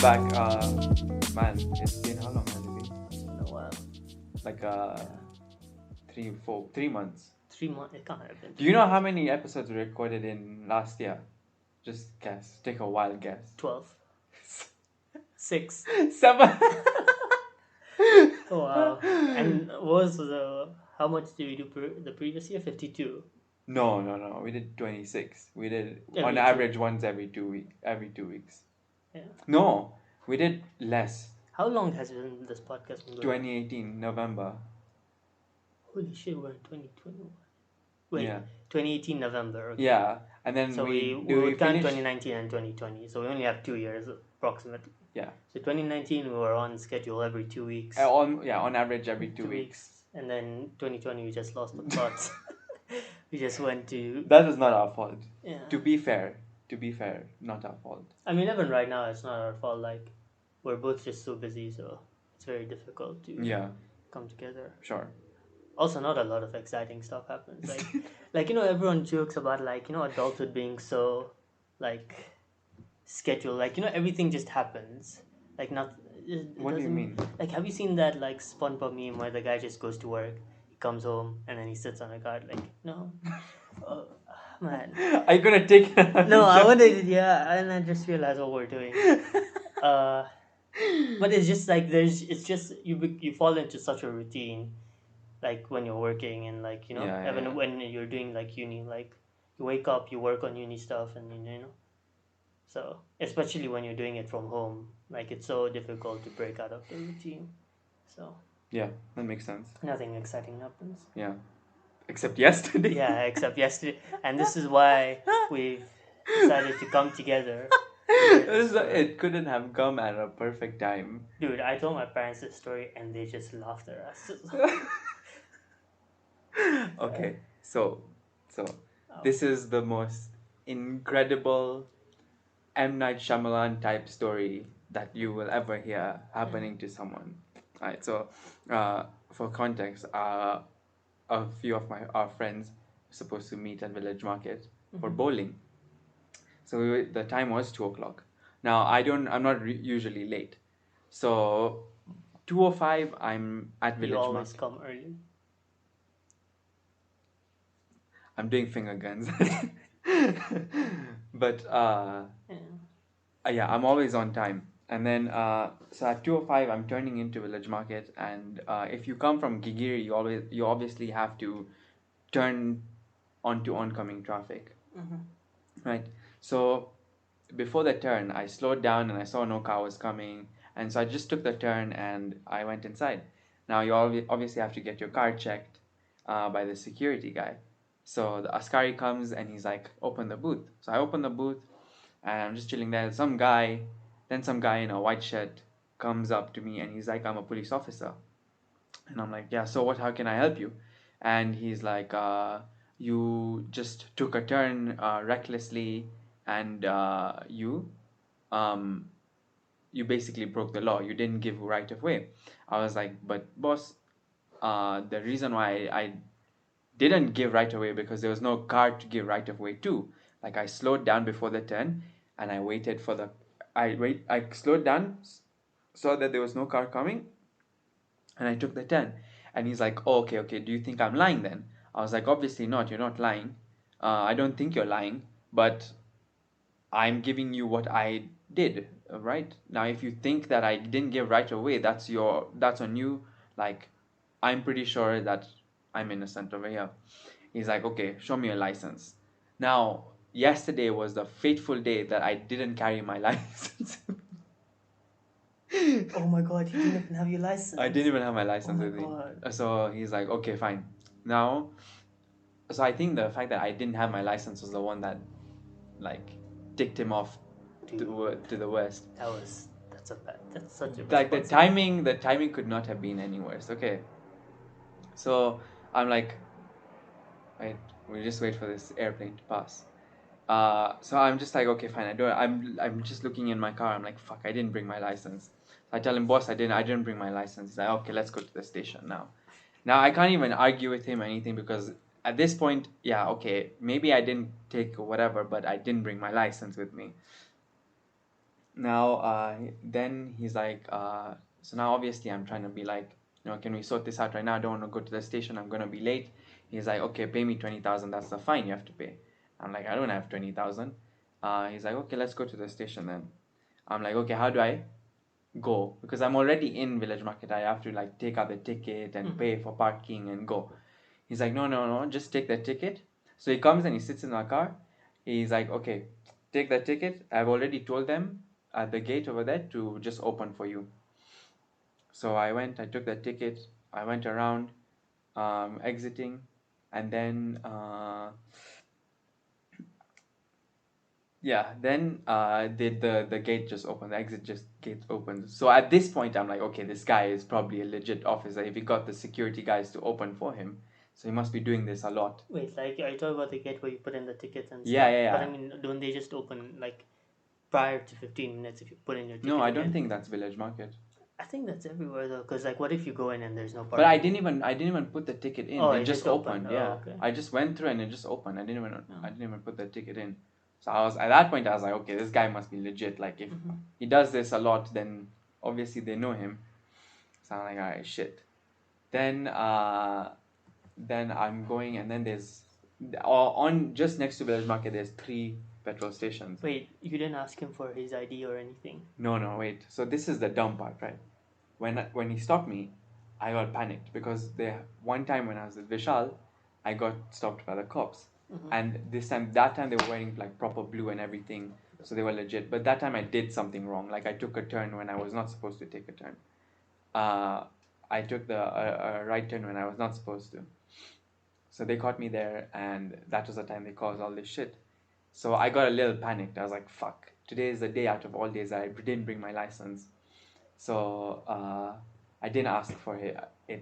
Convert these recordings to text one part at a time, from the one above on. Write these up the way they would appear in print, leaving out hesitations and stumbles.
back. Man, it's been how long has it been? It's been a while. Like Yeah. 3 months. 3 months. It can't have been. Do you know how many episodes we recorded in last year? Just guess. Take a wild guess. 12. 6. 7. Wow. And what was how much did we do the previous year? 52. No. We did 26. We did Every on two. average once every 2 weeks. Yeah. No, we did less. How long has this podcast been going? 2018 November. Holy shit, we're in 2021. Wait, Yeah. 2018 November. Okay. Yeah, and then So we we count finish? 2019 and 2020. So we only have 2 years approximately. Yeah. So 2019 we were on schedule every 2 weeks. On average every 2 weeks. And then 2020 we just lost the plots. We just went to. That is not our fault. Yeah. To be fair, not our fault. I mean, even right now, it's not our fault. Like, we're both just so busy, so it's very difficult to Yeah, come together. sure. Also, not a lot of exciting stuff happens. Like everyone jokes about adulthood being so like scheduled. Like everything just happens. Like not. What do you mean? Like, have you seen that like SpongeBob meme where the guy just goes to work, he comes home, and then he sits on a couch? Like, no, oh, man. Are you gonna take it? No, I wanted, yeah, and I just realized what we're doing. But it's just like it's just you fall into such a routine, like when you're working and like Yeah, even yeah. when you're doing like uni, like you wake up, you work on uni stuff, and so especially when you're doing it from home, like it's so difficult to break out of the routine. So Yeah, that makes sense. nothing exciting happens. Yeah, except yesterday. Yeah, except yesterday, and this is why we've decided to come together. It couldn't have come at a perfect time. Dude, I told my parents this story and they just laughed at us. Okay, so Oh. this is the most incredible M. Night Shyamalan type story that you will ever hear happening to someone. Right, so for context, a few of our friends were supposed to meet at Village Market for bowling. So the time was 2 o'clock. Now I'm not usually late, so 2:05 I'm at You Village always Market. come early. I'm doing finger guns, but yeah, I'm always on time. And then so at 2:05 I'm turning into Village Market, and if you come from Gigiri, you obviously have to turn onto oncoming traffic, right? So before the turn, I slowed down and I saw no car was coming, and so I just took the turn and I went inside. Now you obviously have to get your car checked by the security guy. So the askari comes and he's like, open the booth. So I open the booth and I'm just chilling there. Some guy in a white shirt comes up to me and he's like, I'm a police officer. And I'm like, yeah, so what, how can I help you? And he's like, you just took a turn recklessly, and um, you basically broke the law. You didn't give right of way. I was like, but boss, the reason why I didn't give right of way because there was no car to give right of way to. Like I slowed down before the turn, and I waited for the. I slowed down, saw that there was no car coming, and I took the turn. And he's like, oh, okay, do you think I'm lying then? I was like, obviously not, you're not lying. I don't think you're lying, but I'm giving you what I did, right? Now, if you think that I didn't give right away, that's on you. Like, I'm pretty sure that I'm innocent over here. He's like, okay, show me your license. Now, yesterday was the fateful day that I didn't carry my license. Oh my god, you didn't even have your license. I didn't even have my license Oh my with me. God. So he's like, okay, fine. Now, so I think the fact that I didn't have my license was the one that, like, ticked him off to the worst. That's such a Like responsibility. the timing could not have been any worse. Okay. So I'm like, wait, we just wait for this airplane to pass. So I'm just like, okay, fine. I'm just looking in my car. I'm like, fuck, I didn't bring my license. I tell him, boss, I didn't bring my license. He's like, okay, let's go to the station now. Now I can't even argue with him or anything because at this point, yeah, okay, maybe I didn't take whatever, but I didn't bring my license with me. Now, then he's like, so now obviously I'm trying to be like, can we sort this out right now? I don't want to go to the station. I'm gonna be late. He's like, okay, pay me 20,000. That's the fine you have to pay. I'm like, I don't have 20,000. He's like, okay, let's go to the station then. I'm like, okay, how do I go? Because I'm already in Village Market. I have to like take out the ticket and pay for parking and go. He's like, no, no, no, just take the ticket. So he comes and he sits in my car. He's like, okay, take the ticket. I've already told them at the gate over there to just open for you. So I went, I took the ticket, I went around, exiting, and then yeah, then did the gate just open, the exit just gate opened. So at this point, I'm like, okay, this guy is probably a legit officer. If he got the security guys to open for him, so he must be doing this a lot. Wait, like I talk about the gate where you put in the tickets and Yeah, stuff. yeah, But I yeah. mean, don't they just open like prior to 15 minutes if you put in your No, ticket I don't again? think that's Village Market. I think that's everywhere though, because like, what if you go in and there's no But parking? I didn't even put the ticket in. Oh, It it just just opened. opened. Oh, Yeah, okay. I just went through and it just opened. Oh. I didn't even put the ticket in. So I was at that point. I was like, okay, this guy must be legit. Like if Mm-hmm. he does this a lot, then obviously they know him. So I'm like, all right, shit. Then then I'm going, and then there's on just next to Village Market. There's 3 petrol stations. Wait, you didn't ask him for his ID or anything? No, no, wait. So this is the dumb part, right? When he stopped me, I got panicked because one time when I was with Vishal, I got stopped by the cops, Mm-hmm. and that time they were wearing like proper blue and everything, so they were legit. But that time I did something wrong, like I took a turn when I was not supposed to take a turn. Uh, I took the right turn when I was not supposed to. So they caught me there, and that was the time they caused all this shit. So I got a little panicked. I was like, "Fuck! Today is the day out of all days I didn't bring my license." So I didn't ask for it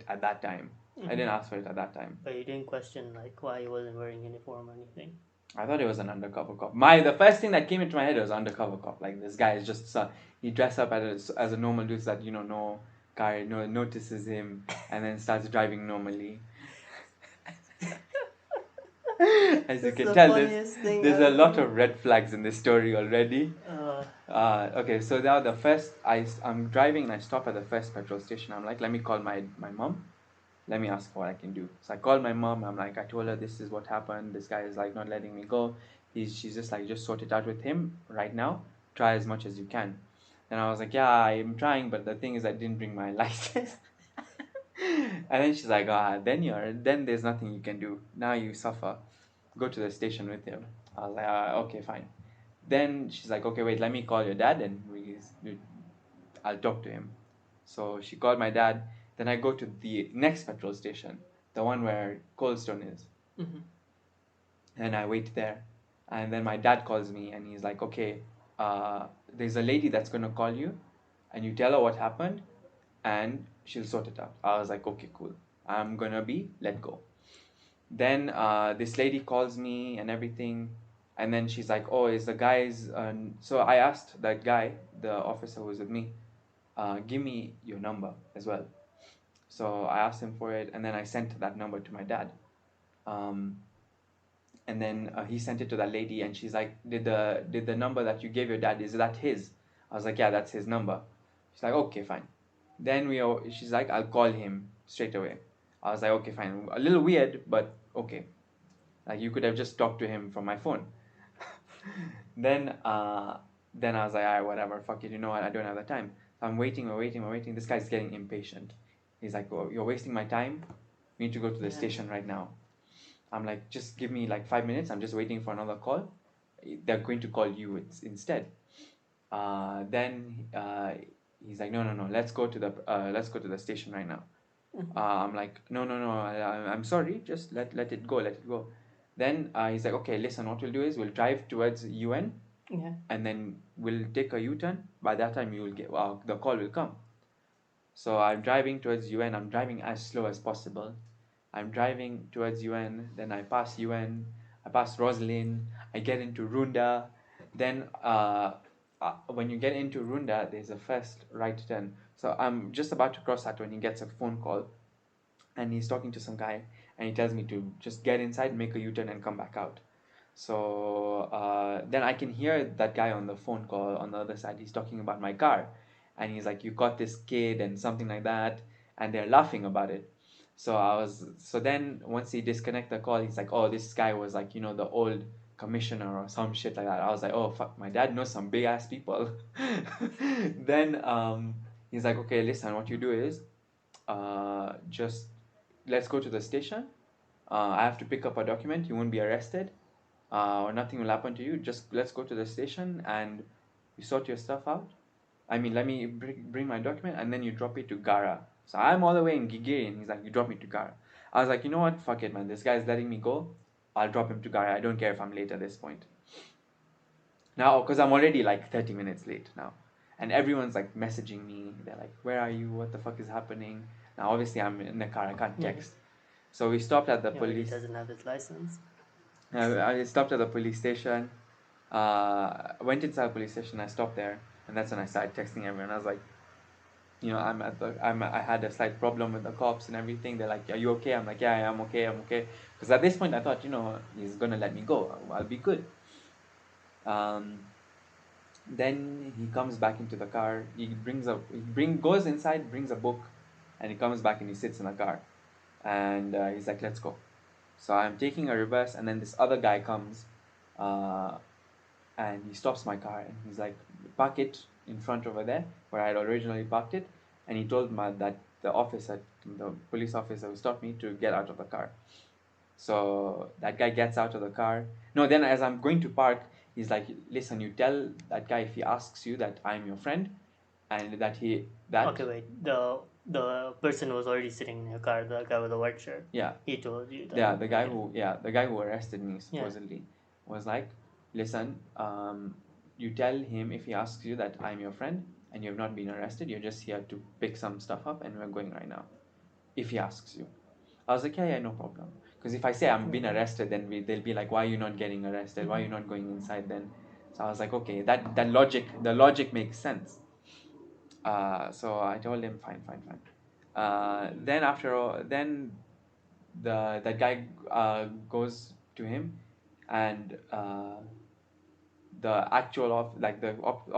at that time. I Mm-hmm. didn't ask for it at that time. But you didn't question like why he wasn't wearing uniform or anything. I thought it was an undercover cop. The first thing that came into my head was undercover cop. Like this guy is just he dressed up as a normal dude so that no guy notices him and then starts driving normally. As you That's can the tell, funniest thing there's a lot ever. of red flags in this story already. Uh, Okay, so now I'm driving and I stop at the first petrol station. I'm like, let me call my mom. Let me ask what I can do. So I called my mom. I'm like, I told her this is what happened. This guy is like not letting me go. She's just like, just sort it out with him right now. Try as much as you can. And I was like, yeah, I'm trying, but the thing is, I didn't bring my license. And then she's like, then there's nothing you can do. Now you suffer. Go to the station with him. I was like, okay, fine. Then she's like, okay, wait, let me call your dad and I'll talk to him. So she called my dad. Then I go to the next petrol station, the one where Coldstone is, mm-hmm. and I wait there. And then my dad calls me and he's like, okay, there's a lady that's gonna call you, and you tell her what happened, and she'll sort it out. I was like, okay, cool. I'm gonna be let go. Then this lady calls me and everything, and then she's like, oh, is the guy's. So I asked that guy, the officer who was with me, give me your number as well. So I asked him for it, and then I sent that number to my dad. Um, and then he sent it to that lady, and she's like, did the number that you gave your dad, is that his? I was like, yeah, that's his number. She's like, okay, fine. Then she's like, I'll call him straight away. I was like, okay, fine. A little weird, but okay. Like you could have just talked to him from my phone. then then I was like, alright, whatever, fuck it, you know what? I don't have the time. So I'm waiting, we're waiting. This guy's getting impatient. He's like, oh, you're wasting my time. We need to go to the Yeah. station right now. I'm like, just give me like 5 minutes. I'm just waiting for another call. They're going to call you instead. Then he's like, no, no, no. Let's go to the station right now. Mm-hmm. I'm like, no, no, no. I'm sorry. Just let it go. Let it go. Then he's like, okay, listen. What we'll do is we'll drive towards UN, Yeah. and then we'll take a U-turn. By that time, you will get the call will come. So I'm driving towards UN. I'm driving as slow as possible. I'm driving towards UN. Then I pass UN. I pass Roslyn. I get into Runda. Then when you get into Runda, there's a first right turn. So I'm just about to cross that when he gets a phone call, and he's talking to some guy, and he tells me to just get inside, make a U-turn, and come back out. So then I can hear that guy on the phone call on the other side. He's talking about my car, and he's like, "You got this kid," and something like that, and they're laughing about it. So then once he disconnect the call, he's like, "Oh, this guy was like, the old commissioner or some shit like that." I was like, "Oh fuck, my dad knows some big ass people." Then he's like, "Okay, listen, what you do is just let's go to the station. I have to pick up a document. You won't be arrested, or nothing will happen to you. Just let's go to the station and you sort your stuff out. I mean, let me bring my document and then you drop it to Gara." So I'm all the way in Gigiri and he's like, "You drop me to Gara." I was like, "You know what? Fuck it, man. This guy's letting me go. I'll drop him to Gara. I don't care if I'm late at this point." Now, because I'm already like 30 minutes late now. And everyone's like messaging me. They're like, "Where are you? What the fuck is happening?" Now, obviously, I'm in the car. I can't Yeah. text. So we stopped at the Yeah, he police. doesn't have his license. I stopped at the police station. Went inside the police station. I stopped there, and that's when I started texting everyone. I was like, I had a slight problem with the cops and everything. They're like, "Are you okay?" I'm like, "Yeah, I'm okay. I'm okay." Because at this point, I thought, he's gonna let me go. I'll be good. Um, then he comes back into the car. Goes inside, brings a book, and he comes back and he sits in the car, and he's like, "Let's go." So I'm taking a reverse, and then this other guy comes, uh, and he stops my car, and he's like, "Park it in front over there where I had originally parked it." And he told me that the police officer who stopped me, to get out of the car. So that guy gets out of the car. No, then as I'm going to park, he's like, "Listen, you tell that guy if he asks you that I'm your friend, and that Okay, wait. The person who was already sitting in your car, the guy with the white shirt, yeah, he told you that. yeah, Okay. the guy who arrested me Yeah. supposedly was like, "Listen, you tell him if he asks you that I'm your friend and you have not been arrested, you're just here to pick some stuff up and we're going right now. If he asks you." I was like, "Yeah, yeah, no problem." Because if I say I'm being Okay. arrested, then they'll be like, "Why are you not getting arrested? Why are you not going inside then?" So I was like, "Okay, the logic makes sense." So I told him, "Fine, fine, fine." Then after all, then that guy goes to him, and the actual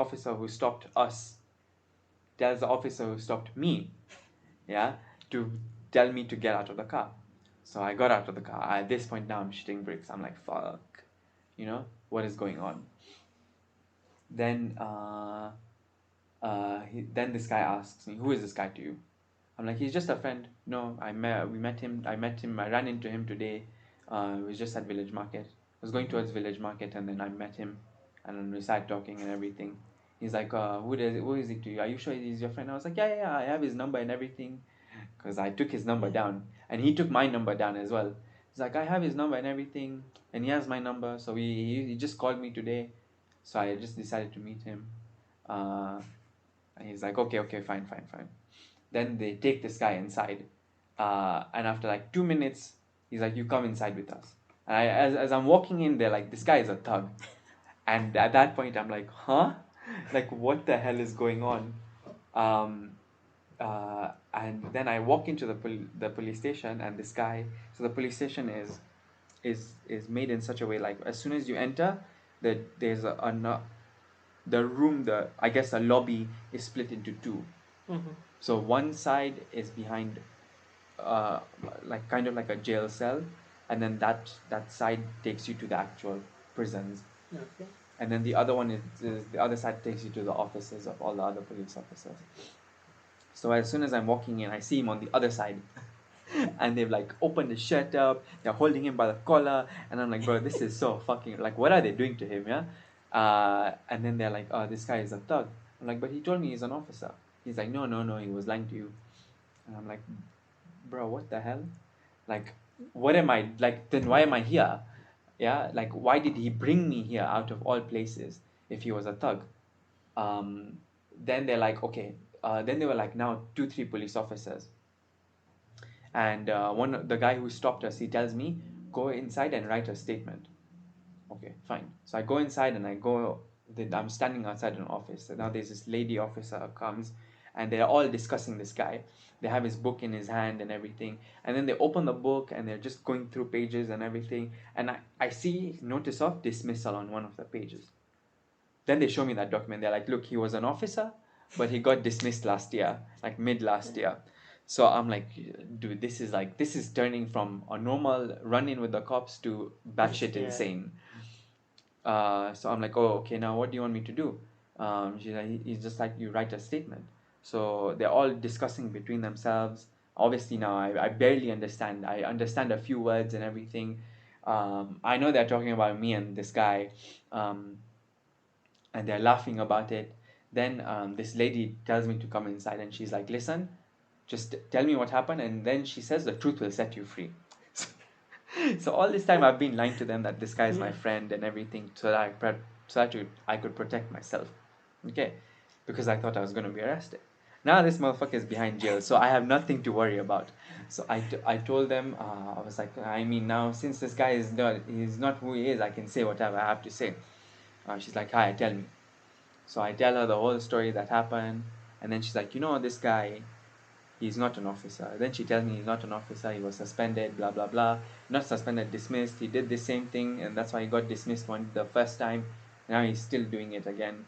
officer who stopped us tells the officer who stopped me, yeah, to tell me to get out of the car. So I got out of the car. At this point now, I'm shitting bricks. I'm like, fuck, what is going on? Then then this guy asks me, "Who is this guy to you?" I'm like, "He's just a friend. No, we met him. I met him. I ran into him today. He was just at Village Market. I was going towards Village Market, and then I met him, and then we started talking and everything." He's like, who is he to you? Are you sure he's your friend?" I was like, "Yeah, yeah, yeah, I have his number and everything," because I took his number Yeah. down, and he took my number down as well. He's like, "I have his number and everything, and he has my number. So he just called me today, so I just decided to meet him." Uh, and he's like, "Okay, okay, fine, fine, fine." Then they take this guy inside, and after like 2 minutes, he's like, "You come inside with us." And as I'm walking in, they're like, "This guy is a thug." And at that point, I'm like, "Huh? Like, what the hell is going on?" Um, and then I walk into the police station, and this guy. So the police station is made in such a way, like as soon as you enter, there's the room, the I guess a lobby is split into two. Mm-hmm. So one side is behind, uh, like kind of like a jail cell, and then that side takes you to the actual prisons, Okay. and then the other one is the other side takes you to the offices of all the other police officers. So as soon as I'm walking in, I see him on the other side. And they've like opened his shirt up, they're holding him by the collar, and I'm like, "Bro, this is so fucking, like, what are they doing to him?" Yeah. And then they're like, "Oh, this guy is a thug." I'm like, "But he told me he's an officer." He's like, "No, no, no, he was lying to you." And I'm like, "Bro, what the hell? Like, what am I like? Then why am I here? Yeah, like, why did he bring me here out of all places if he was a thug?" Um, then they're like, "Okay." Then they were like, now two, three police officers, and the guy who stopped us, he tells me, "Go inside and write a statement." Okay, fine. So I go inside and I'm standing outside an office. And now there's this lady officer comes, and they're all discussing this guy. They have his book in his hand and everything, and then they open the book and they're just going through pages and everything, and I see notice of dismissal on one of the pages. Then they show me that document. They're like, look, he was an officer, but he got dismissed last year, like mid last year. So I'm like, dude, this is turning from a normal run in with the cops to batshit Yeah. insane. So I'm like, oh, okay, now what do you want me to do? She's like, he's just like, you write a statement. So they're all discussing between themselves. Obviously, now I barely understand. I understand a few words and everything. I know they're talking about me and this guy, and they're laughing about it. Then this lady tells me to come inside, and she's like, listen, just tell me what happened, and then she says the truth will set you free. So all this time I've been lying to them that this guy is my friend and everything, so that I could protect myself, okay, because I thought I was going to be arrested. Now this motherfucker is behind jail, so I have nothing to worry about. So I told them, I was like, I mean, now since this guy he's not who he is, I can say whatever I have to say. She's like, hi, tell me. So I tell her the whole story that happened, and then she's like, this guy, he's not an officer. Then she tells me he's not an officer, he was suspended, blah blah blah. Not suspended, dismissed. He did the same thing, and that's why he got dismissed the first time. Now he's still doing it again.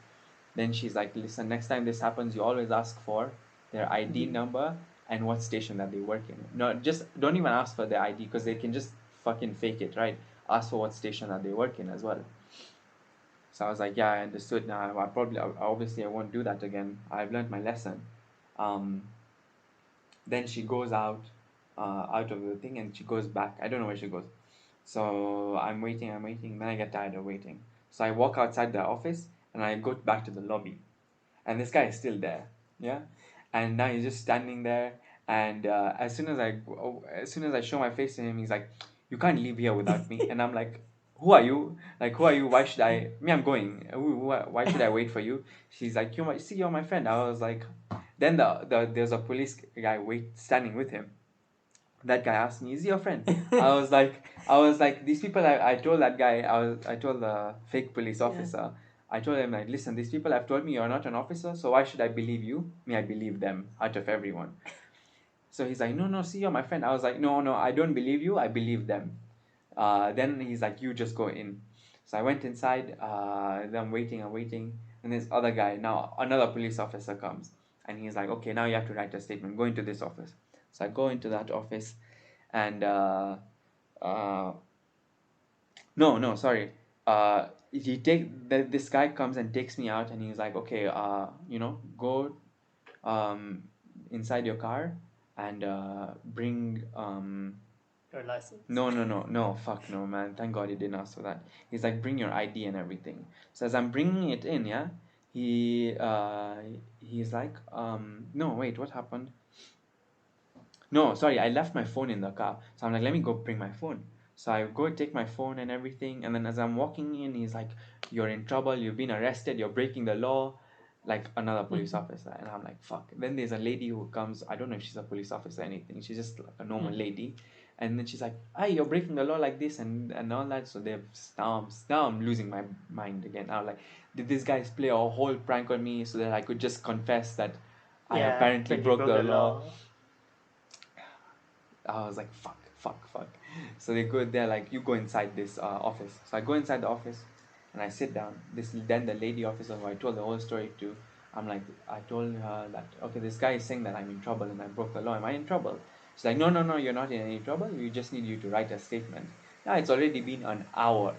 Then she's like, listen, next time this happens, you always ask for their ID number and what station that they work in. No, just don't even ask for their ID, because they can just fucking fake it, right? Ask for what station that they work in as well. So I was like, yeah, I understood now. Obviously, I won't do that again. I've learned my lesson. Um, then she goes out of the thing, and she goes back. I don't know where she goes. So I'm waiting. Then I get tired of waiting. So I walk outside the office and I go back to the lobby. And this guy is still there. Yeah. And now he's just standing there. And as soon as I show my face to him, he's like, "You can't leave here without me." And I'm like, "Who are you? Like, who are you? Why should I? Me, I'm going. Why should I wait for you?" She's like, you're my friend." I was like, then there's a police guy standing with him. That guy asked me, "Is he your friend?" I was like, these people. I told that guy. I told the fake police officer. I told him, like, listen, these people have told me you're not an officer, so why should I believe you? Me, I believe them out of everyone. So he's like, no, no, see, you're my friend. I was like, no, no, I don't believe you. I believe them. Then he's like, you just go in. So I went inside. Then I'm waiting. And this other guy, now another police officer comes. And he's like, okay, now you have to write a statement. Go into this office. So I go into that office. And uh, no, sorry. This guy comes and takes me out. And he's like, okay, go um, inside your car and bring Your license. no, fuck no, man. Thank God he didn't ask for that. He's like, bring your ID and everything. So as I'm bringing it in, yeah, he's like, no, wait, what happened? No, sorry, I left my phone in the car. So I'm like, let me go bring my phone. So I go take my phone and everything, and then as I'm walking in, he's like, you're in trouble, you've been arrested, you're breaking the law, like another police officer. And I'm like, fuck. Then there's a lady who comes, I don't know if she's a police officer or anything, she's just like a normal lady. And then she's like, hey, you're breaking the law like this and all that. So they've now I'm losing my mind again. I'm like, did these guys play a whole prank on me so that I could just confess that I apparently That you broke broke the the law? law. I was like, fuck. So they go there, like, you go inside this office. So I go inside the office and I sit down. Then the lady officer who I told the whole story to, I told her that, okay, this guy is saying that I'm in trouble and I broke the law. Am I in trouble? She's like, no, you're not in any trouble. We just need you to write a statement. Now it's already been an hour,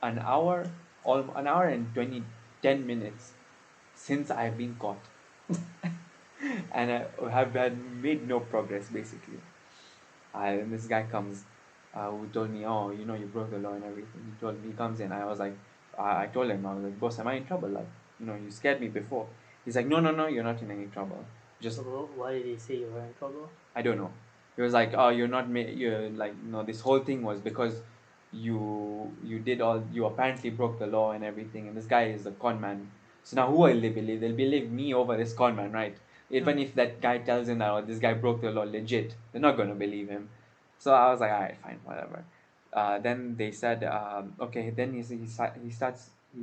an hour and 10 minutes since I've been caught, and I have had made no progress basically. And this guy comes, who told me, oh, you broke the law and everything. He comes in. I was like, I told him, I was like, boss, am I in trouble? Like, you scared me before. He's like, no, you're not in any trouble. Just, So why did he say you were in trouble? I don't know. He was like, oh, you're like, no, this whole thing was because you apparently broke the law and everything. And this guy is a con man. So now who will they believe? They'll believe me over this con man, right? Even if that guy tells him that, oh, this guy broke the law legit, they're not going to believe him. So I was like, all right, fine, whatever. Then they said, okay. Then he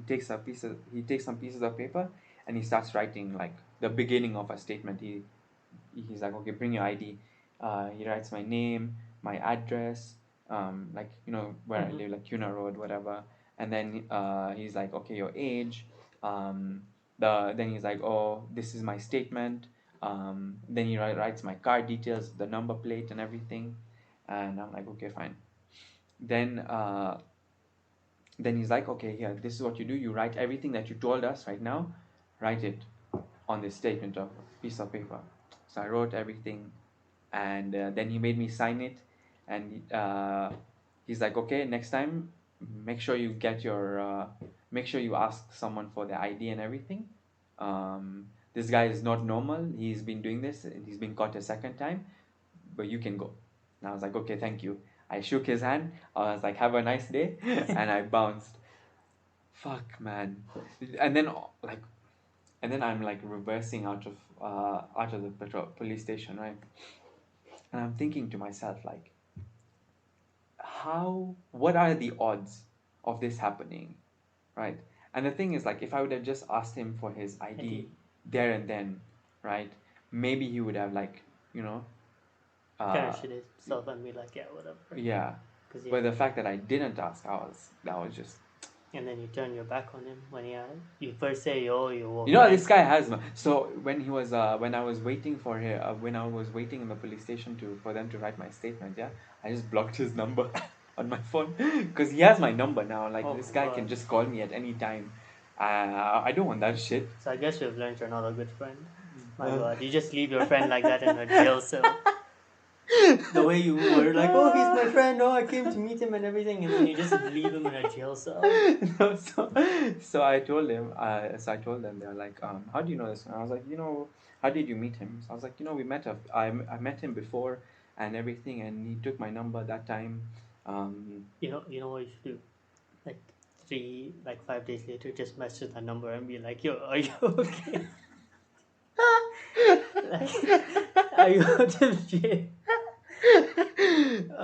takes some pieces of paper and he starts writing like the beginning of a statement. He's like, okay, bring your ID. He writes my name, my address, like where I Mm-hmm. live, like Cuna Road, whatever. And then he's like, okay, your age. Um, then he's like, oh, this is my statement. Then he writes my card details, the number plate, and everything. And I'm like, okay, fine. Then he's like, okay, here, this is what you do. You write everything that you told us right now. Write it on this statement of piece of paper. So I wrote everything, and then he made me sign it, and he's like, okay, next time, make sure you get your, make sure you ask someone for their ID and everything. This guy is not normal. He's been doing this. He's been caught a second time, but you can go. And I was like, okay, thank you. I shook his hand. I was like, have a nice day, and I bounced. Fuck, man. And then like and then I'm like reversing out of the police station, right? And I'm thinking to myself, like, what are the odds of this happening, right? And the thing is, like, if I would have just asked him for his ID there and then, right, maybe he would have, like, Kind uh of shit himself and be like, yeah, whatever. yeah. Because But the fact that I didn't ask, that was just. And then you turn your back on him when you first say, oh, you were This guy has so when he was when I was waiting for him when I was waiting in the police station for them to write my statement, yeah, I just blocked his number on my phone because he has my number now. Like, Oh this my guy God. can just call me at any time. I don't want that shit. So I guess you've learned you're not a good friend. My God, you just leave your friend like that in a jail cell. The way you were like, oh, he's my friend. Oh, I came to meet him and everything, and then you just leave him in a jail cell. No, so I told him. I told them, they're like, how do you know this? And I was like, how did you meet him? So I was like, we met. I met him before and everything, and he took my number that time. You know what you should do? Like 5 days later, just message that number and be like, yo, are you okay? Like, are you out of jail?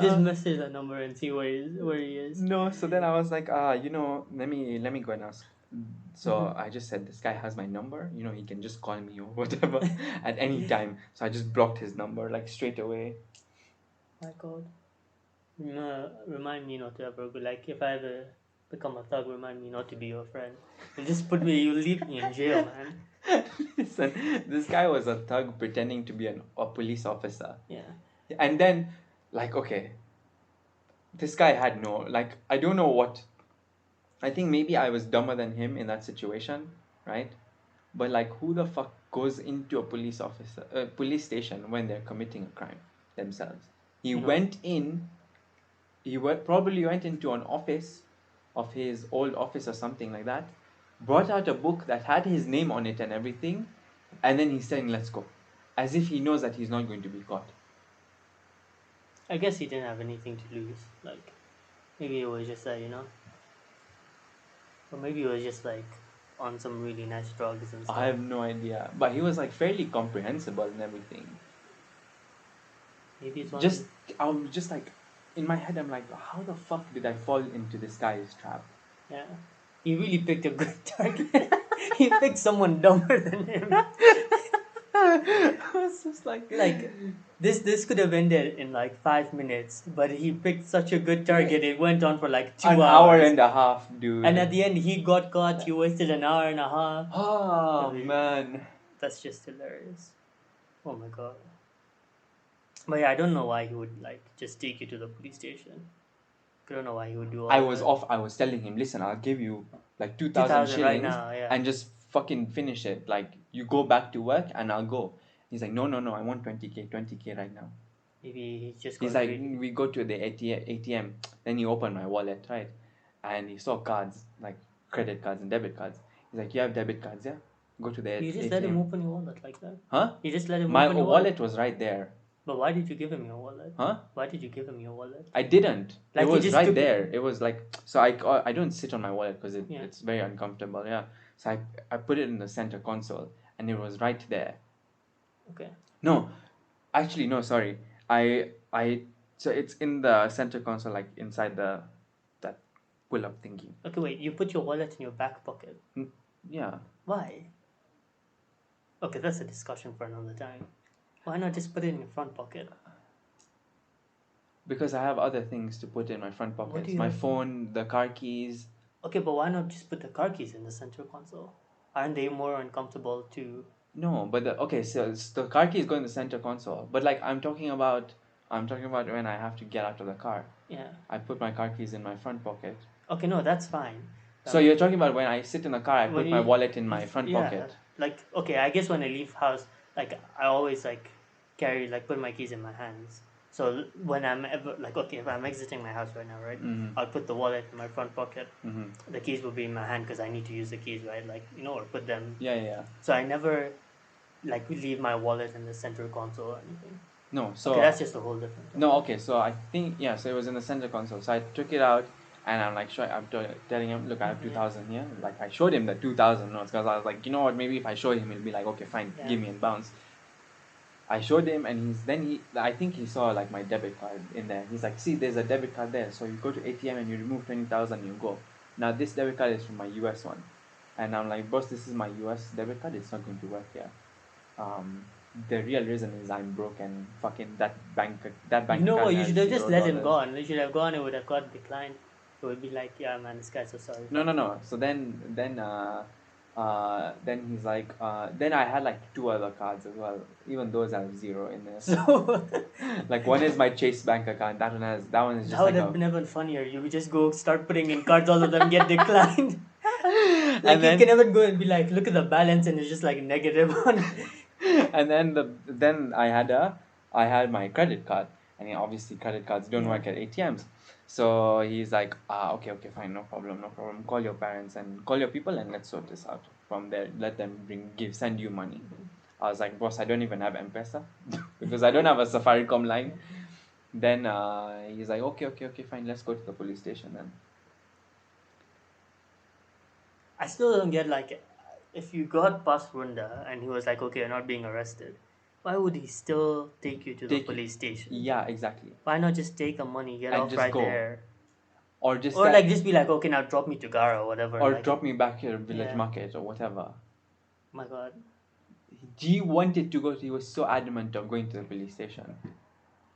Just message that number and see where he is. No, so then I was like, let me go and ask. So I just said, this guy has my number. He can just call me or whatever at any time. So I just blocked his number, like, straight away. My God. Remind me not to ever go. Like, if I ever become a thug, remind me not to be your friend. You leave me in jail, man. Listen, this guy was a thug pretending to be a police officer. Yeah. And then, like, okay, this guy had no, like, I don't know what. I think maybe I was dumber than him in that situation, right? But, like, who the fuck goes into a police station when they're committing a crime themselves? He went in. Probably went into an office of his old office or something like that, brought out a book that had his name on it and everything, and then he's saying, let's go, as if he knows that he's not going to be caught. I guess he didn't have anything to lose. Like, maybe it was just that, or maybe it was just like on some really nice drugs and stuff. I have no idea, but he was like fairly comprehensible and everything. Maybe it's I'm just like, in my head, I'm like, how the fuck did I fall into this guy's trap? Yeah, he really picked a good target. He picked someone dumber than him. I was just like this could have ended in like 5 minutes, but he picked such a good target. It went on for like 2 an hours. hour and a half, dude. And at the end, he got caught. You wasted an hour and a half. Oh, man. That's just hilarious. Oh my God. But yeah, I don't know why he would like just take you to the police station. I don't know why he would do all I was that. off. I was telling him, listen, I'll give you like 2,000 shillings right now, yeah. and just fucking finish it. Like, you go back to work and I'll go. He's like, no, I want 20K right now. Maybe he's just. He's like, we go to the ATM. Then he opened my wallet, right? And he saw cards, like credit cards and debit cards. He's like, you have debit cards, yeah? Go to the ATM. You just let him open your wallet like that? Huh? You just let him My open your wallet was right there. But why did you give him your wallet? Huh? Why did you give him your wallet? I didn't. Like, it he was just right took there. it. It was like, so I don't sit on my wallet because Yeah. it's very uncomfortable. Yeah. So I put it in the center console and it was right there. Okay. No, actually no. Sorry. So it's in the center console, like inside that pull up thingy. Okay, wait. You put your wallet in your back pocket. Yeah. Why? Okay, that's a discussion for another time. Why not just put it in your front pocket? Because I have other things to put in my front What do pockets. you My have? phone, the car keys. Okay, but why not just put the car keys in the center console? Aren't they more uncomfortable to? No, but so the car keys go in the center console. But like I'm talking about when I have to get out of the car. Yeah. I put my car keys in my front pocket. Okay, no, that's fine. So you're talking about when I sit in the car, I When put my you, wallet in my front yeah, pocket. like okay, I guess when I leave house, like I always like carry like put my keys in my hands. So when I'm ever like okay, if I'm exiting my house right now, right, Mm-hmm. I'll put the wallet in my front pocket. Mm-hmm. The keys will be in my hand because I need to use the keys, right? Like or put them. Yeah, yeah, yeah. So I never like leave my wallet in the center console or anything. No, Okay, so that's just a whole different topic. no, okay. So I think yeah. So it was in the center console. So I took it out, and I'm like, telling him, look, I have Yeah. 2,000 here. Like I showed him the 2,000 notes because I was like, you know what? Maybe if I showed him, he'll be like, okay, fine, Yeah. give me and bounce. I showed him, and I think he saw like my debit card in there. He's like, see, there's a debit card there. So you go to ATM and you remove 20,000, you go. Now this debit card is from my US one, and I'm like, boss, this is my US debit card. It's not going to work here. The real reason is I'm broke and fucking that bank You know account what? You has should have just let him $0. go, and you should have gone. It would have got declined. It would be like, yeah, man, this guy's so sorry. No. So then he's like, then I had like two other cards as well. Even those have zero in there. So Like one is my Chase bank account. That one is just that would like have been even funnier. You would just go start putting in cards, all of them get declined. Like And you then- can never go and be like, look at the balance, and it's just like negative on. and then I had my credit card, and obviously credit cards don't Yeah. work at ATMs. So he's like, okay, fine, no problem. Call your parents and call your people, and let's sort this out. From there, let them send you money. I was like, boss, I don't even have M-Pesa because I don't have a Safaricom line. Then he's like, okay, fine, let's go to the police station then. I still don't get like, if you got past Runda and he was like, okay, you're not being arrested, why would he still take you to the Take you- police station? Yeah, exactly. Why not just take the money, get And off just right go. there? Or just Or like just be like, okay, now drop me to Gara or whatever. or like, drop me back here, village Yeah. market or whatever. my God. He wanted to go. He was so adamant of going to the police station.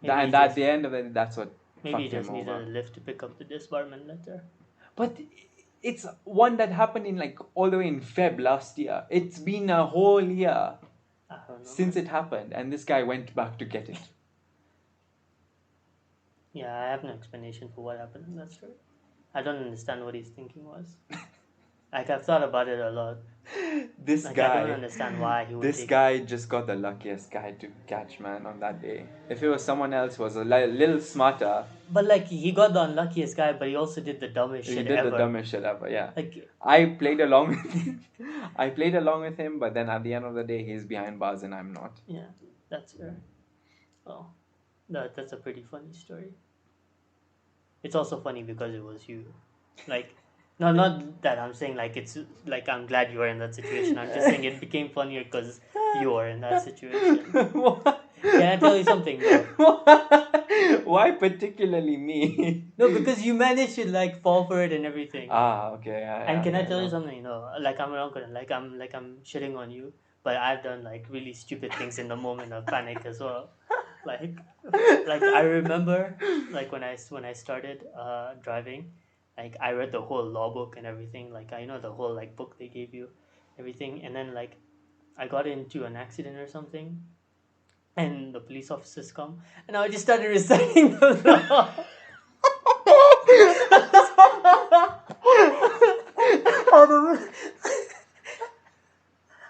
Maybe And he at just- the end of it, that's what Maybe he fucked him just needed over. a lift to pick up the disbarment letter. But it's one that happened in like all the way in Feb last year. It's been a whole year I don't know. since it happened, and this guy went back to get it. Yeah, I have no explanation for what happened in that story. I don't understand what his thinking was. Like I've thought about it a lot. This Like guy. I don't understand why he would This take guy just got the luckiest guy to catch, man, on that day. If it was someone else who was a little smarter, But like he got the unluckiest guy, but he also did the dumbest he shit did ever. the dumbest shit ever, yeah. Like I played along with him. But then at the end of the day, he's behind bars and I'm not. yeah, that's fair. Well, that's a pretty funny story. It's also funny because it was you. Like, no, not that I'm saying like it's like I'm glad you were in that situation. I'm just saying it became funnier because you were in that situation. What? Can I tell you something though? Why particularly me? No, because you managed to like fall for it and everything. Okay. And can I tell you something? Like I'm not gonna like I'm shitting on you, but I've done like really stupid things in the moment of panic as well. Like I remember like when I started driving, like I read the whole law book and everything. Like I know the whole like book they gave you, everything, and then like I got into an accident or something, and the police officers come, and I just started reciting the law.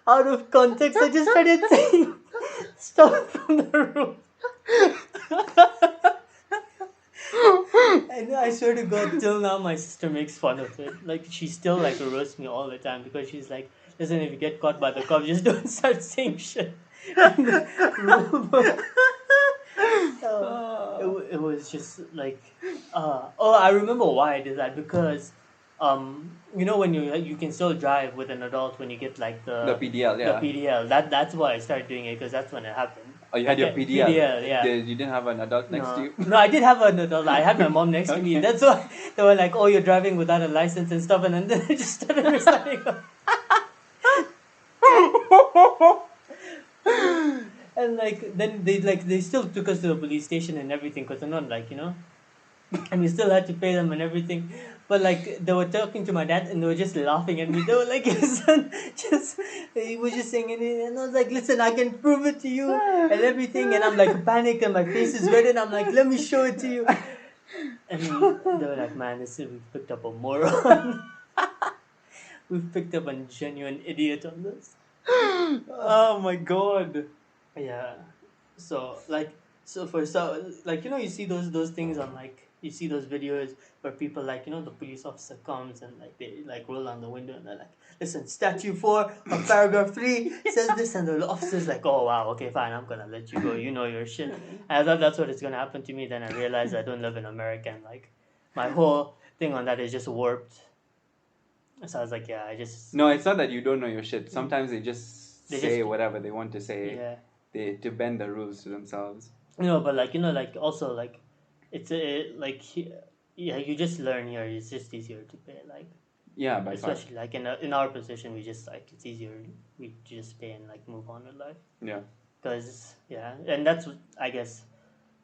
Out of context, I just started saying stuff from the room. And I swear to God, till now my sister makes fun of it. Like she still like roasts me all the time because she's like, listen, if you get caught by the cop, just don't start saying shit in the room. It was just like, I remember why I did that because, when you can still drive with an adult when you get like The PDL, yeah. the PDL. That's why I started doing it because that's when it happened. Oh, you had your Okay, PDL? PDL, yeah. You didn't have an adult next to you? No, I did have an adult. I had my mom next to me. Okay. That's why they were like, "Oh, you're driving without a license and stuff," and then I just started reciting. And like then they still took us to the police station and everything because they're not like and we still had to pay them and everything. But like they were talking to my dad and they were just laughing at me. They were like, "His son just he was just saying it," and I was like, "Listen, I can prove it to you and everything." And I'm like panicked and my face is red and I'm like, "Let me show it to you." And they were like, "Man, we've picked up a moron. We've picked up a genuine idiot on this." Oh my god. Yeah. So like you see those things on like you see those videos where people like the police officer comes and like they like roll down the window and they're like, "Listen, statute 4 of paragraph 3 says this," and the officer's like, "Oh wow, okay, fine, I'm gonna let you go. You know your shit." And I thought that's what is gonna happen to me. Then I realized I don't live in America and like my whole thing on that is just warped. So I was like, yeah, I just No, it's not that you don't know your shit. Sometimes they just They say just- whatever they want to say. yeah. They to bend the rules to themselves. But like like also like it's yeah, you just learn here. It's just easier to pay. Like Yeah, by far. especially like in our position, we just like it's easier. We just pay and like move on with life. Yeah. Because yeah, and that's I guess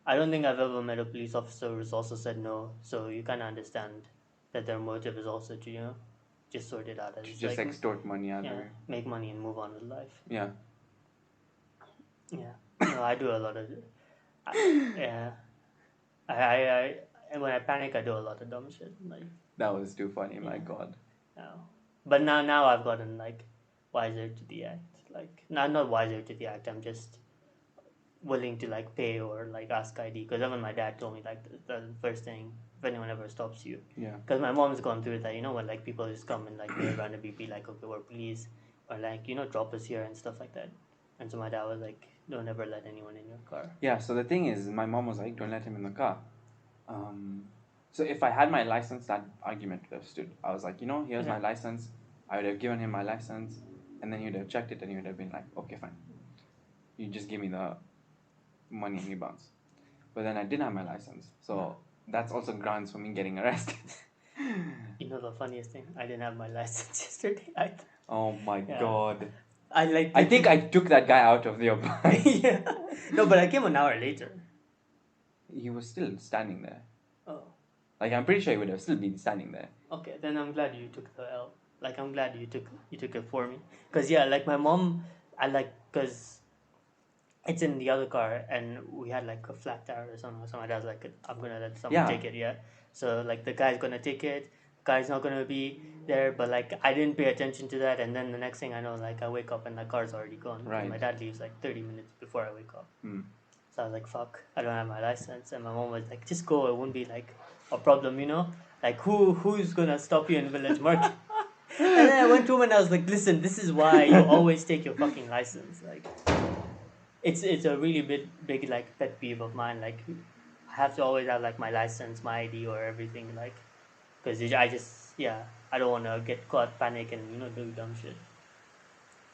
I don't think I've ever met a police officer who's also said no. So you kind of understand that their motive is also to just sort it out. To It's just like extort money out of yeah, you. make money and move on with life. Yeah. Yeah, no, I do a lot of yeah. I and when I panic, I do a lot of dumb shit. Like That was too funny, my Yeah. god. no, but now I've gotten like wiser to the act. Like not wiser to the act. I'm just willing to like pay or like ask ID. Because even my dad told me like the first thing if anyone ever stops you. Yeah. Because my mom's gone through that. When like people just come and like they randomly be like, okay, we're police, or like drop us here and stuff like that. And so my dad was like, don't ever let anyone in your car. Yeah, so the thing is, my mom was like, don't let him in the car. So if I had my license, that argument would have stood. I was like, here's my license. I would have given him my license, and then he would have checked it, and he would have been like, okay, fine. You just give me the money and you bounce. But then I didn't have my license, so that's also grounds for me getting arrested. The funniest thing, I didn't have my license yesterday. Oh my Yeah. god. I think I took that guy out of your bike. yeah. No, but I came an hour later. He was still standing there. Oh, Like, I'm pretty sure he would have still been standing there. okay. Then I'm glad you took the L. Like I'm glad you took it for me. Cause yeah, like my mom, cause it's in the other car and we had like a flat tire or something. So my dad's like, I'm gonna let someone Yeah. take it. Yeah. So like the guy's gonna take it. Guy's not gonna be there, but like I didn't pay attention to that, and then the next thing I know, like I wake up and the car's already gone. Right. And my dad leaves like 30 minutes before I wake up. Hmm. So I was like, fuck, I don't have my license. And my mom was like, just go, it won't be like a problem, Like who's gonna stop you in Village Market? And then I went home and I was like, listen, this is why you always take your fucking license. Like it's a really big like pet peeve of mine. Like I have to always have like my license, my ID or everything, like because I don't want to get caught, panic and do dumb shit.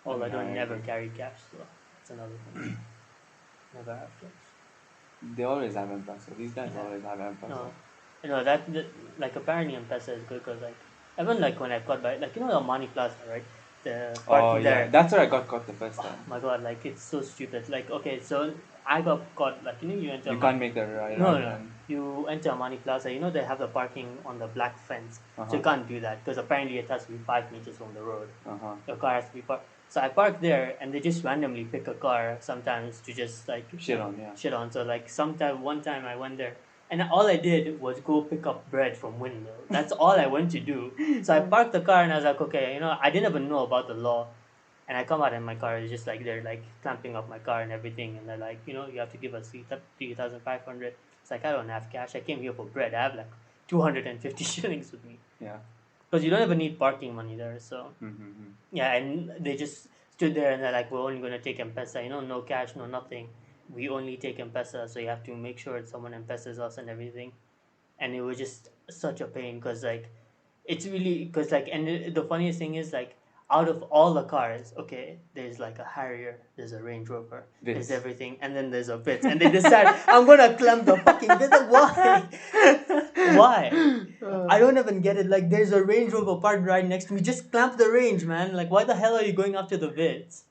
Or I don't never carry cash, so that's another thing. Never have cash. They always have M-Pesa. These guys Yeah. always have M-Pesa. No, that like apparently M-Pesa is good because like even like when I've got by like the Amani Plaza, right? The parking Oh, yeah. there. That's where I got caught the first time. My God, like it's so stupid. Like okay, so I got caught like you enter. You can't make the right No, route no. then. You enter Amani Plaza. They have the parking on the black fence, so you Uh-huh. can't do that because apparently it has to be 5 meters from the road. Uh-huh. Your car has to be parked. So I park there, and they just randomly pick a car sometimes to just like Shit on, yeah. shit on. So like one time I went there, and all I did was go pick up bread from window. That's all I went to do. So I parked the car, and I was like, okay, I didn't even know about the law. And I come out in my car, it's just like they're like clamping up my car and everything, and they're like, you have to give us 3,500. It's like I don't have cash. I came here for bread. I have like 250 shillings with me. Yeah. Because you don't even need parking money there, so Mm-hmm. yeah. And they just stood there and they're like, we're only gonna take M-Pesa. No cash, no nothing. We only take M-Pesa, so you have to make sure someone M-Pesas us and everything. And it was just such a pain because like it's really because like and the funniest thing is like out of all the cars, okay, there's like a Harrier, there's a Range Rover, there's Vitz. everything, and then there's a Vitz, and they decide I'm gonna clamp the fucking Vitz. Why? Why? I don't even get it. Like there's a Range Rover parked right next to me. Just clamp the range, man. Like why the hell are you going after the Vitz?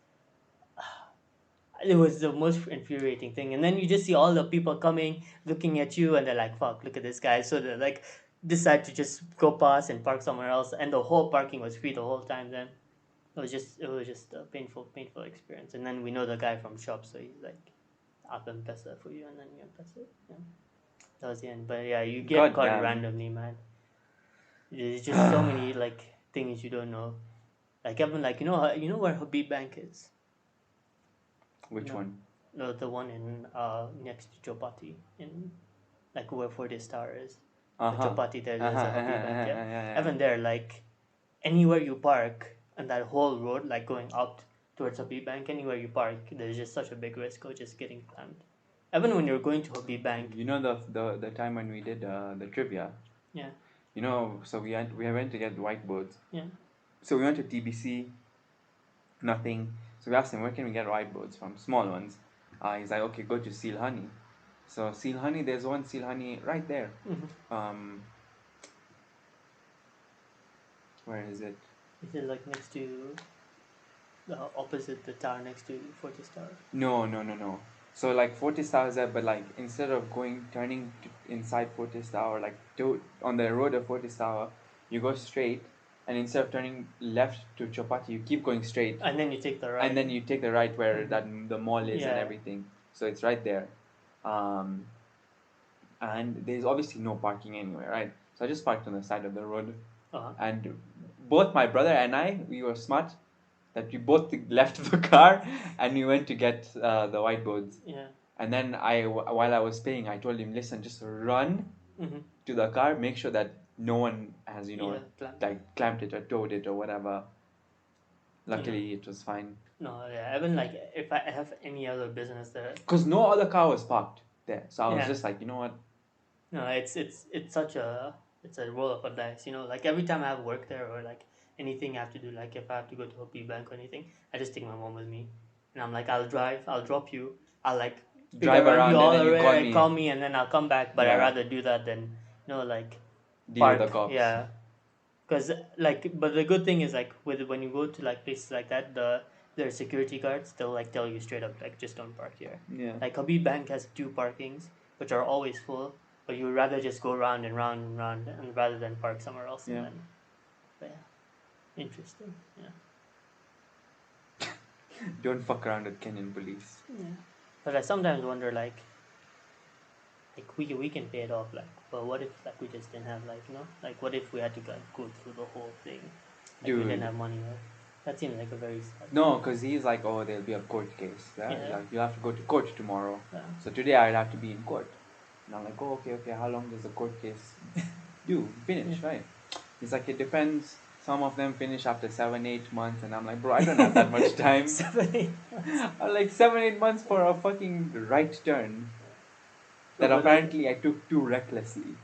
It was the most infuriating thing. And then you just see all the people coming, looking at you, and they're like, "Fuck, look at this guy." So they like decide to just go past and park somewhere else, and the whole parking was free the whole time. Then it was just a painful experience. And then we know the guy from shop, so he's like, "I'll confess that for you," and then you confess it. Yeah, that was the end. But yeah, you get God caught damn. randomly, man. There's just so many like things you don't know. Like Evan, like you know where Habib Bank is? Which No. one? No, the one in next to Chopati in like where Fortis Tower is. The Chopati there's a Habib Bank. Yeah. Yeah. Even there, like anywhere you park on that whole road, like going up towards Habib Bank, anywhere you park, there's just such a big risk of just getting clammed. Even when you're going to Habib Bank. You know the time when we did the trivia. Yeah. You know, so we went to get the whiteboards. Yeah. So we went to TBC, nothing. So we asked him, where can we get whiteboards from? Small ones. He's like, okay, go to Seal Honey. So Seal Honey, there's one Seal Honey right there. Mm-hmm. Where is it? Is it like next to opposite the tower next to Fortis Tower? No. So like Fortis Tower is there, but like instead of turning inside Fortis Tower, like on the road of Fortis Tower, you go straight, and instead of turning left to Chopati, you keep going straight, And then you take the right. and then you take the right where Mhm. the mall is and Yeah. everything. So it's right there, and there's obviously no parking anywhere, right? So I just parked on the side of the road, Uh-huh. and both my brother and I, we were smart that we both left the car and we went to get the whiteboards. Yeah. And then while I was paying, I told him, listen, just run Mm-hmm. to the car, make sure that no one has, Yeah, like clamped it or towed it or whatever. Luckily, it was fine. No, yeah, even like if I have any other business there. Because no other car was parked there. So I was Yeah. just like, you know what? No, it's such a roll of a dice. Like every time I have work there or like anything I have to do, like if I have to go to a P bank or anything, I just take my mom with me, and I'm like, I'll drive, I'll drop you, I'll like Drive around you and all then the you way, call me, and then I'll come back. But I'd Yeah. rather do that than like Deal with park. the cops. Yeah, because but the good thing is like when you go to like places like that, their security guards, they'll like tell you straight up, like, just don't park here. Yeah. Like Habib Bank has 2 parkings which are always full, but you would rather just go round and round and round, and rather than park somewhere else. Yeah. And then, but yeah, interesting. Yeah. Don't fuck around with Kenyan police. Yeah. But I sometimes wonder like we can pay it off, like, but what if like we just didn't have, like, like what if we had to go through the whole thing, like we didn't Dude. have money, right? That seems like a very sad No, thing. because he's like, oh, there'll be a court case. Yeah? Yeah. Like, you'll have to go to court tomorrow. Yeah. So today I'll have to be in court. And I'm like, oh, okay, how long does the court case do? Finish, right? He's like, it depends. Some of them finish after 7-8 months. And I'm like, bro, I don't have that much time. 7-8 I'm like, 7-8 months for a fucking right turn that But apparently I took too recklessly.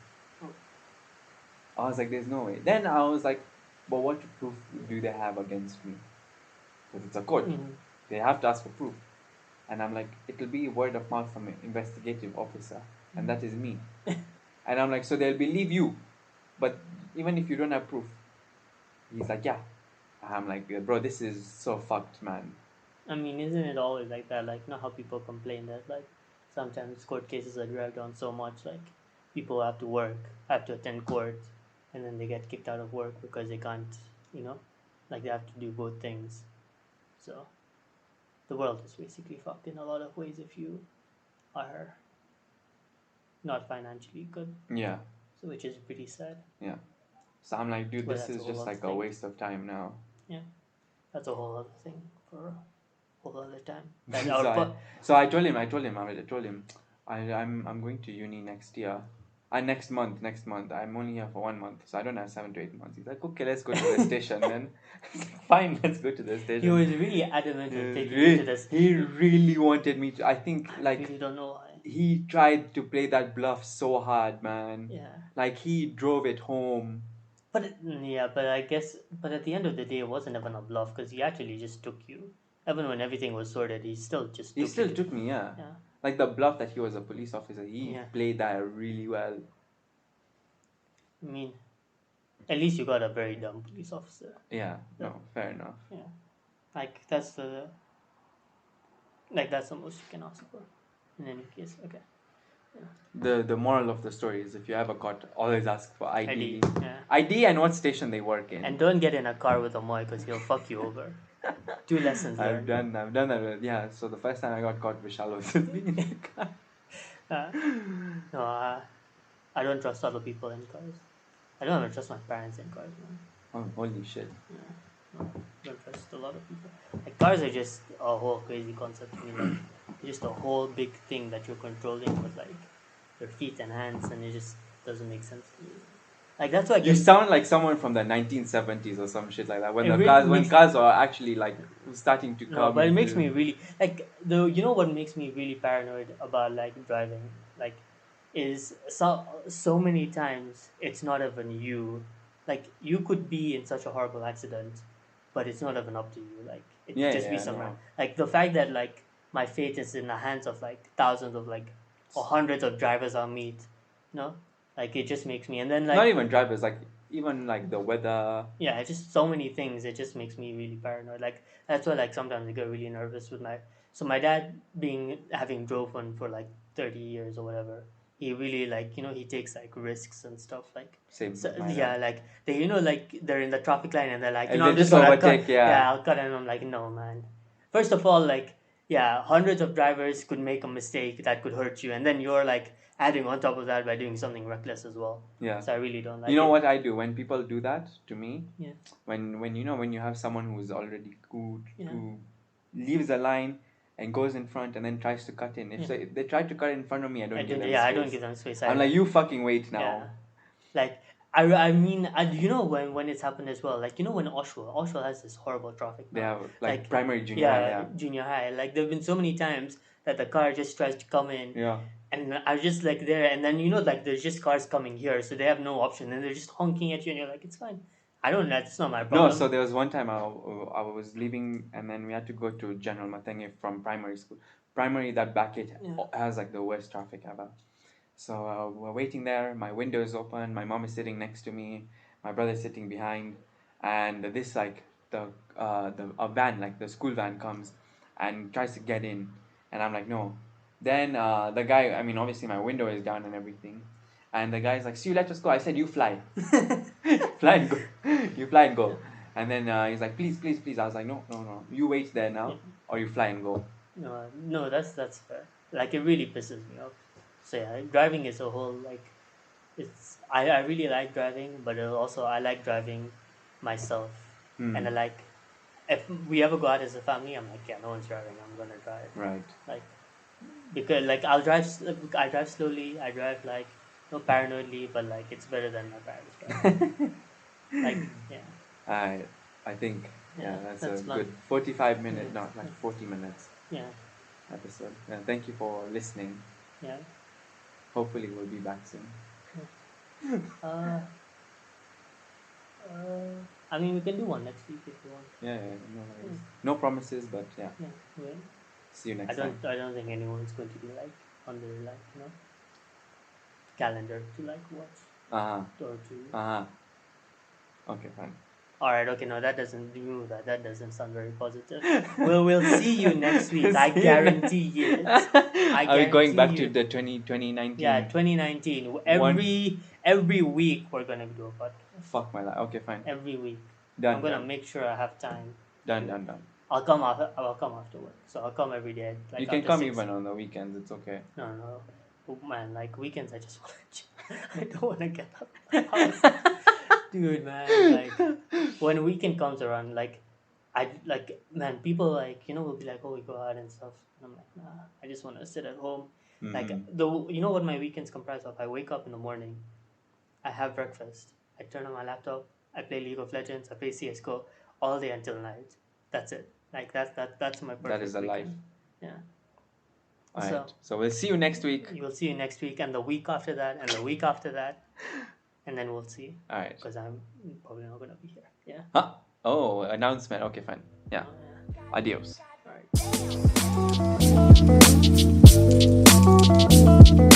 I was like, there's no way. Then I was like, but what proof do they have against me? Because it's a court. They have to ask for proof. And I'm like, it'll be word of mouth from an investigative officer, and that is me. And I'm like, so they'll believe you, but even if you don't have proof. He's like, yeah. I'm like, bro, this is so fucked, man. I mean, isn't it always like that? Like, how people complain that like sometimes court cases are dragged on so much, like people have to work, have to attend court, and then they get kicked out of work because they can't, like they have to do both things. So the world is basically fucked in a lot of ways if you are not financially good. Yeah. So which is pretty sad. Yeah. So I'm like, dude, But this that's is a whole just other like a thing. waste of time now. Yeah, that's a whole other thing for a whole other time. So I told him, I'm going to uni next year. Next month. I'm only here for 1 month, so I don't have 7 to 8 months. He's like, okay, let's go to the station then. Fine, let's go to the station. He was really adamant on taking me to the station. He really wanted me to. I think like I really don't know why. he tried to play that bluff so hard, man. Yeah. Like he drove it home. But I guess, but at the end of the day, it wasn't even a bluff because he actually just took you. Even when everything was sorted, he still just took me, yeah. Like the bluff that he was a police officer, he played that really well. I mean, at least you got a very dumb police officer. Yeah, no, fair enough. Yeah, like that's the. Like that's the most you can ask for. In any case, okay. The moral of the story is if you have a cot, always ask for ID. ID, yeah. ID and what station they work in. And don't get in a car with Amay because he'll fuck you over. 2 lessons I've learned. done that. Yeah. So the first time I got caught, Vishal was with me in the car. No, I don't trust other people in cars. I don't even trust my parents in cars, man. Oh, holy shit! Yeah, no, don't trust a lot of people. Like cars are just a whole crazy concept to me. Like just a whole big thing that you're controlling with like your feet and hands, and it just doesn't make sense to me. Like that's why You sound like someone from the 1970s or some shit like that. When It the really when makes- cars are actually like starting to come. No, but it makes into- me really like you know what makes me really paranoid about like driving like is so many times it's not even you, like you could be in such a horrible accident, but it's not even up to you. Like it Yeah, could just yeah, be I somewhere. know. Like the fact that like my fate is in the hands of like thousands of like or hundreds of drivers I'll meet, you know, like it just makes me. And then like Not even drivers, like even like the weather. yeah, it's just so many things. It just makes me really paranoid. Like that's why like sometimes I get really nervous with my dad having drove one for like 30 years or whatever. He really like he takes like risks and stuff like Same so, with my yeah dad. like they like they're in the traffic line and they're like And I'm they just just gonna cut. overtake, yeah. I'll cut, and I'm like no man. First of all, like yeah, hundreds of drivers could make a mistake that could hurt you, and then you're like adding on top of that by doing something reckless as well. Yeah. So I really don't like You know it. what I do when people do that to me? Yeah. When you have someone who's already good Yeah. who leaves a line and goes in front and then tries to cut in. If they try to cut in front of me, I don't give them space. I don't give them space. I'm like, you fucking wait now. Yeah. Like I mean, you know when it's happened as well. Like when Oshawa has this horrible traffic. They now. have like primary, junior, high, yeah. junior high. Like there've been so many times that the car just tries to come in. Yeah. And I was just like there, and then like there's just cars coming here, so they have no option, and they're just honking at you, and you're like, it's fine. I don't. That's not my problem. No, so there was one time I was leaving, and then we had to go to General Matenge from primary school. Primary, that back it has like the worst traffic ever. So we're waiting there. My window is open. My mom is sitting next to me. My brother is sitting behind, and this like a van, like the school van, comes and tries to get in, and I'm like no. Then the guy, I mean obviously my window is down and everything, and the guy's like, "See, let us go." I said, "You fly, fly and go, you fly and go." And then he's like, "Please, please, please." I was like, "No, no, no. You wait there now, or you fly and go." No, that's fair. Like it really pisses me off. So yeah, driving is a whole like, it's I really like driving, but also I like driving myself, and I like if we ever go out as a family, I'm like yeah, no one's driving, I'm gonna drive. Right. Like because like I drive slowly, I drive like not paranoidly, but like it's better than my parents drive. Like yeah. I think that's a fun. good 45 minute, not like 40 minutes Yeah. episode. Thank you for listening. Yeah. Hopefully we'll be back soon. I mean, we can do one next week if you want. Yeah, no worries. No promises, but yeah. Yeah. Well, See you next time. I don't think anyone's going to be like on their like calendar to like watch or to. Okay, fine. All right. Okay. No, that doesn't do that. That doesn't sound very positive. We'll see you next week. I guarantee it. Are we going back to the 2019? Yeah, 2019. Every week we're gonna do a podcast. Fuck my life. Okay, fine. Every week. Done. I'm gonna make sure I have time. Done. I'll come after work. So I'll come every day. Like You can after come 6. even on the weekends. It's okay. No. Oh, man, like weekends I just want to I don't want to get up. Dude, man, like when weekend comes around, like I like man, people like will be like, oh, we go out and stuff. And I'm like, nah, I just want to sit at home. Like what my weekends comprise of? I wake up in the morning, I have breakfast, I turn on my laptop, I play League of Legends, I play CS:GO all day until night. That's it. Like that's my perfect That is the life. weekend. Yeah. Alright. So we'll see you next week. You'll see you next week, and the week after that, and the week after that, and then we'll see. Alright. Because I'm probably not gonna be here. Yeah. Huh? Oh, announcement. Okay, fine. Yeah. Yeah. Adios. All right.